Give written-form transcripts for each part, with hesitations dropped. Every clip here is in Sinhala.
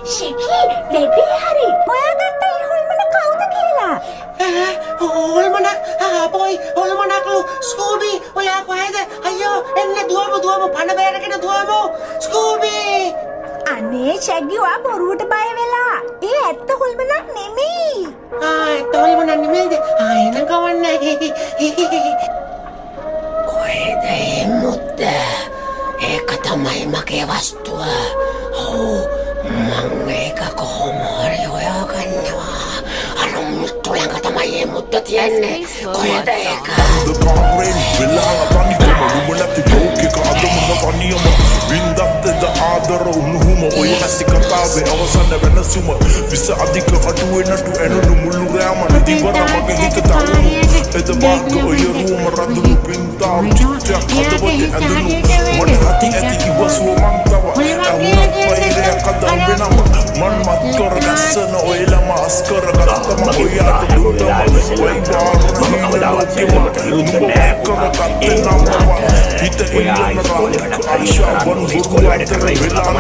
ශිකි ලෙඩේ හරි ඔයාගත්ත ඒ හොල්මන කවුද කියලා හොල්මනක් පොයි හොල්මනක්ලු ස්කූබි ඔයා කොහෙද අයියෝ එන්න දුවමු පණ බෑරගෙන දුවමු ස්කූබි අනේ ශැගි ඔයා බොරුවට බය වෙලා ඒ ඇත්ත හොල්මනක් නෙමෙයි ඇත්ත හොල්මනක් නෙමෙයිද එනම් කවන්නේ කොහෙද මුද්ද ඒක තමයි මගේ වස්තුව මං ඒක කොහොම හරි හොයාගන්නවා අර මුත්තු ළඟ තමයි මේ මුද්ද තියෙන්නේ කොහෙද ඒක ආදර උණුහුම ඔය ඇසි කතාවේ අවසන වෙනසුම විස අධික අඩුවෙනටු ඇනුණු මුළු රෑම දිවර මගේ හිත තවුණු එද මාර්ග ඔය රූම රඳුණු පින්තාව චිත්‍රයක් හදවත ඇඳුණු මට හති ඇති ඉවසුව මං තව ඇහුණක් පයිරය කදම් වෙනම මන් මත් කර ගැස්සන ඔයලම අස්කර ගත්තම ඔයාට දුන්නම ඔයි බාරන ලෝකෙම නුඹ කර ගත්තේ නම්බව හිත ඉන්න රාලික ආයිෂා වන් බුරු අතර වෙලාම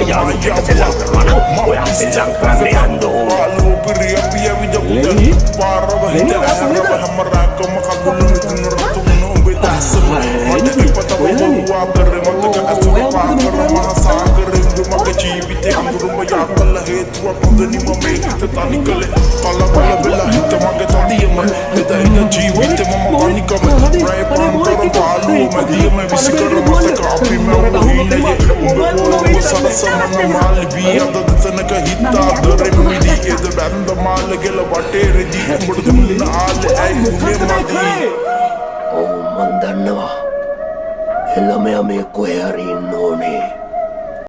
පාරව හිත ඇරව හැමරාකම කඳුළු මිතුන රතුන උඹේ දැසම මට ඉපතව බොරුවා කරේ මතක ඇසුර පාකර මහසාගරෙන් මගේ ජීවිතේ අඳුරුම යාකල හේතුවක් නොදැනීම මේ හිත තනි කලේ කලබල වෙලා හිත මගේ තදියම එදයින ජීවිතේ මම පනිකම ප්‍රය පාන් කර පාළුව මැදියම විසිකර මතක අපි මව හිනේ උඹ සරසමන මාලි බී අද තනක හිතා දරෙන් මිදි එද බැන්ද මාල ගෙල වටේ රෙදි උඹට දුන්න ආලේ ඇයි උනේ මදි මන් දන්නවා එළමයා මේ කොහේ හරි ඉන්න ඕනේ